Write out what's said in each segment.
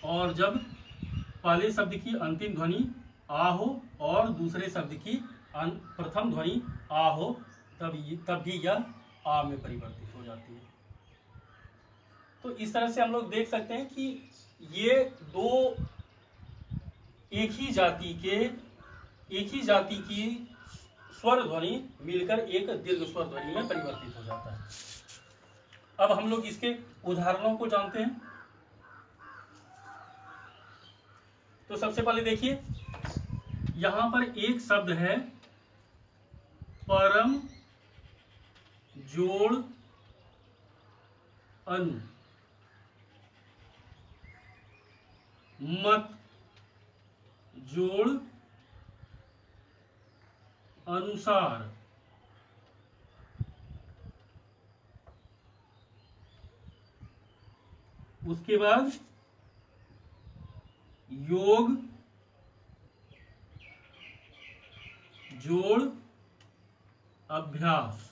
और जब पहले शब्द की अंतिम ध्वनि आ हो और दूसरे शब्द की प्रथम ध्वनि आ हो, तब भी यह आ में परिवर्तित हो जाती है। तो इस तरह से हम लोग देख सकते हैं कि ये दो एक ही जाति की स्वर ध्वनि मिलकर एक दीर्घ स्वर ध्वनि में परिवर्तित हो जाता है। अब हम लोग इसके उदाहरणों को जानते हैं। तो सबसे पहले देखिए, यहां पर एक शब्द है परम जोड़ अनु, मत जोड़ अनुसार, उसके बाद योग जोड़ अभ्यास।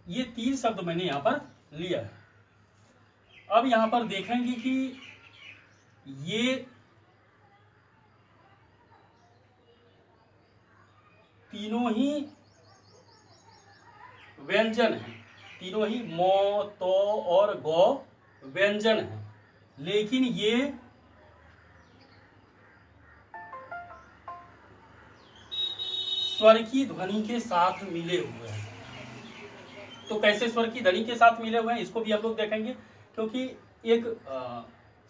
ये 3 शब्द मैंने यहां पर लिया है। अब यहां पर देखेंगे कि ये तीनों ही व्यंजन हैं, तीनों ही मो, तो और गौ व्यंजन हैं, लेकिन ये स्वर की ध्वनि के साथ मिले हुए हैं। तो कैसे स्वर की ध्वनि के साथ मिले हुए हैं, इसको भी हम लोग देखेंगे, क्योंकि एक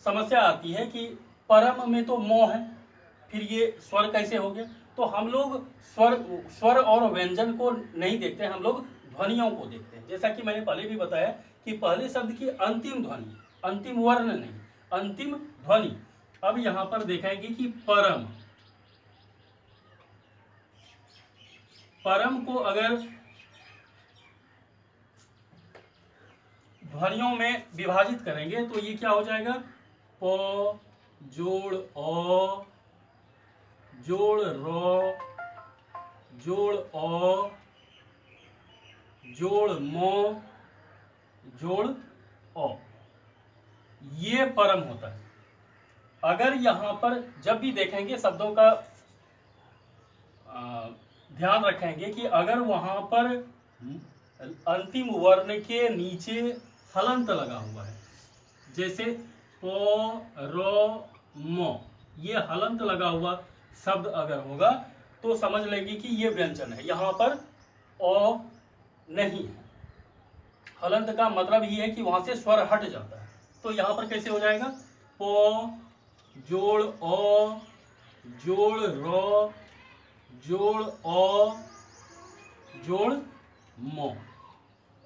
समस्या आती है कि परम में तो मो है, फिर ये स्वर कैसे हो गया। तो हम लोग स्वर और व्यंजन को नहीं देखते, हम लोग ध्वनियों को देखते हैं। जैसा कि मैंने पहले भी बताया कि पहले शब्द की अंतिम ध्वनि, अंतिम वर्ण नहीं, अंतिम ध्वनि। अब यहां पर देखेंगे कि परम को अगर ध्वनियों में विभाजित करेंगे तो ये क्या हो जाएगा, प जोड़ अ जोड़ र जोड़ अ जोड़ म जोड़ अ, ये परम होता है। अगर यहां पर जब भी देखेंगे शब्दों का ध्यान रखेंगे कि अगर वहां पर अंतिम वर्ण के नीचे हलंत लगा हुआ है, जैसे प र म, ये हलंत लगा हुआ शब्द अगर होगा तो समझ लेंगे कि ये व्यंजन है, यहां पर अ नहीं है। हलंत का मतलब ही है कि वहां से स्वर हट जाता है। तो यहां पर कैसे हो जाएगा, प जोड़ अ जोड़ र जोड़ अ जोड़ म।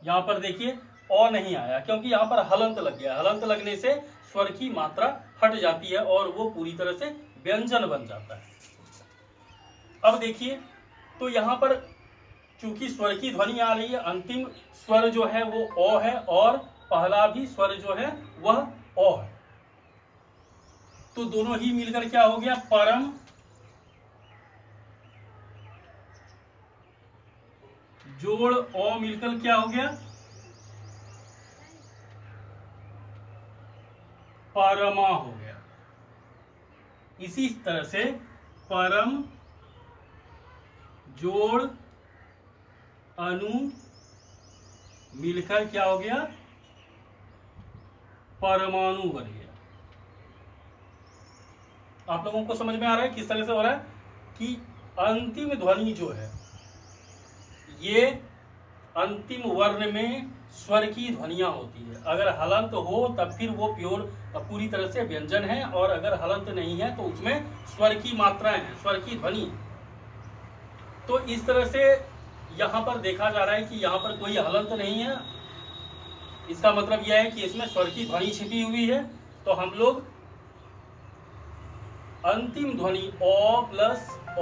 यहां पर देखिए अ नहीं आया, क्योंकि यहां पर हलंत लग गया। हलंत लगने से स्वर की मात्रा हट जाती है और वो पूरी तरह से व्यंजन बन जाता है। अब देखिए, तो यहां पर चूंकि स्वर की ध्वनि आ रही है, अंतिम स्वर जो है वो अ है और पहला भी स्वर जो है वह अ है, तो दोनों ही मिलकर क्या हो गया, परम जोड़ अ मिलकर क्या हो गया, परमा हो गया। इसी तरह से परम जोड़ अनु मिलकर क्या हो गया, परमाणु बन गया। आप लोगों को समझ में आ रहा है किस तरह से हो रहा है कि अंतिम ध्वनि जो है, ये अंतिम वर्ण में स्वर की ध्वनियां होती है। अगर हलंत हो तब फिर वो पूरी तरह से व्यंजन है, और अगर हलंत नहीं है तो उसमें स्वर की मात्राएं हैं, स्वर की ध्वनि। तो इस तरह से यहां पर देखा जा रहा है कि यहां पर कोई हलंत नहीं है, इसका मतलब यह है कि इसमें स्वर की ध्वनि छिपी हुई है। तो हम लोग अंतिम ध्वनि अ प्लस अ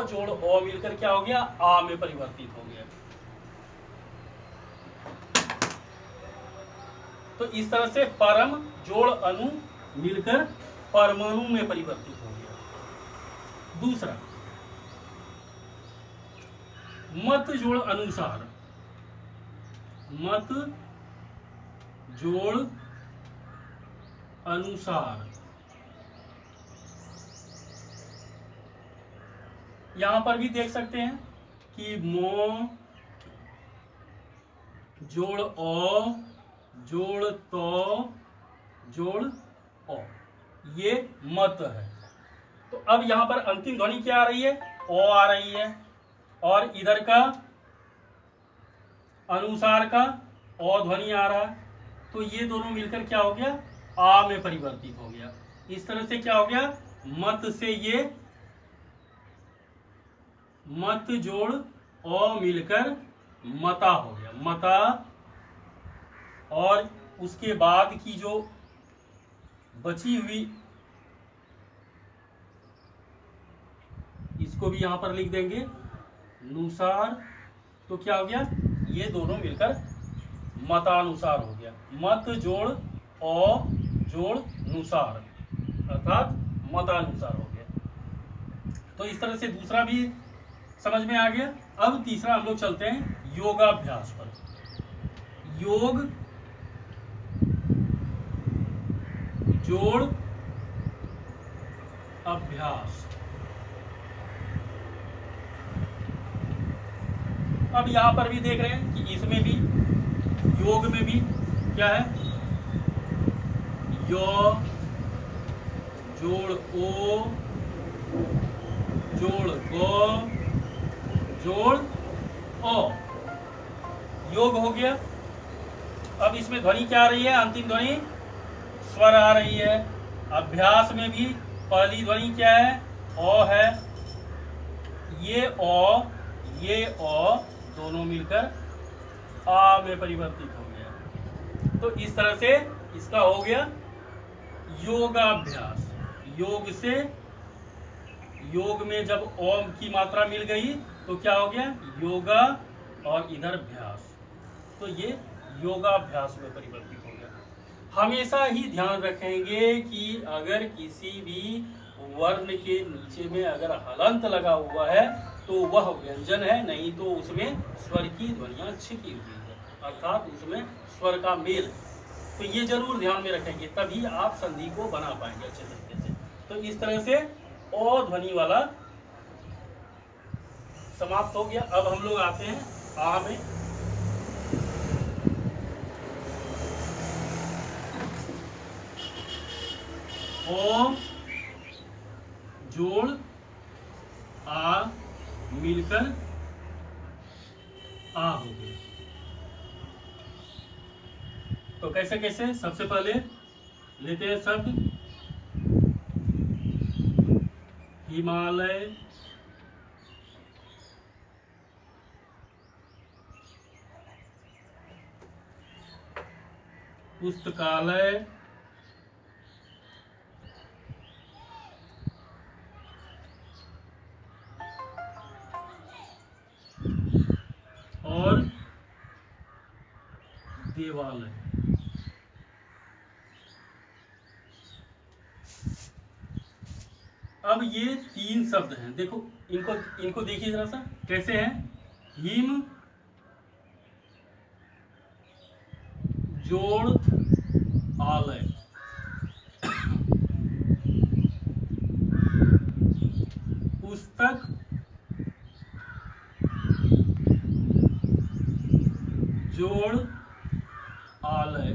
जोड़ अ मिलकर क्या हो गया, आ में परिवर्तित हो गया। तो इस तरह से परम जोड़ अनु मिलकर परमाणु में परिवर्तित हो गया। दूसरा, मत जोड़ अनुसार, मत जोड़ अनुसार। यहां पर भी देख सकते हैं कि मो जोड़ ओ जोड़ तो जोड़ ओ, ये मत है। तो अब यहां पर अंतिम ध्वनि क्या आ रही है? ओ आ रही है, और इधर का अनुसार का ओ ध्वनि आ रहा है। तो ये दोनों मिलकर क्या हो गया? आ में परिवर्तित हो गया। इस तरह से क्या हो गया? मत से ये मत जोड़ ओ मिलकर मता हो गया, मता। और उसके बाद की जो बची हुई, इसको भी यहां पर लिख देंगे नुसार। तो क्या हो गया? ये दोनों मिलकर मतानुसार हो गया। मत जोड़ ओ जोड़ नुसार, अर्थात मतानुसार हो गया। तो इस तरह से दूसरा भी समझ में आ गया। अब तीसरा हम लोग चलते हैं योगाभ्यास पर। योग जोड़ अभ्यास। अब यहां पर भी देख रहे हैं कि इसमें भी, योग में भी क्या है? यो जोड़ ओ जोड़ गो जोड़ ओ, योग हो गया। अब इसमें ध्वनि क्या आ रही है? अंतिम ध्वनि स्वर आ रही है। अभ्यास में भी पहली ध्वनि क्या है? ओ है। ये ओ दोनों मिलकर आ में परिवर्तित हो गया। तो इस तरह से इसका हो गया योगाभ्यास। योग से, योग में जब ओम की मात्रा मिल गई तो क्या हो गया? योगा, और इधर भ्यास, तो ये योगाभ्यास में परिवर्तित हो गया। हमेशा ही ध्यान रखेंगे कि अगर किसी भी वर्ण के नीचे में अगर हलंत लगा हुआ है तो वह व्यंजन है, नहीं तो उसमें स्वर की ध्वनियां छिपी हुई है, अर्थात उसमें स्वर का मेल। तो ये जरूर ध्यान में रखेंगे, तभी आप संधि को बना पाएंगे अच्छे तरीके से। तो इस तरह से ओ ध्वनि वाला समाप्त हो गया। अब हम लोग आते हैं आ में। ओ जोड़ आ मिलकर आ हो गया। तो कैसे कैसे? सबसे पहले लेते हैं शब्द हिमालय, पुस्तकालय, और देवालय। अब ये तीन शब्द हैं, देखो इनको इनको देखिए जरा सा कैसे हैं। हिम जोड़ आलय, पुस्तक जोड़ आलय,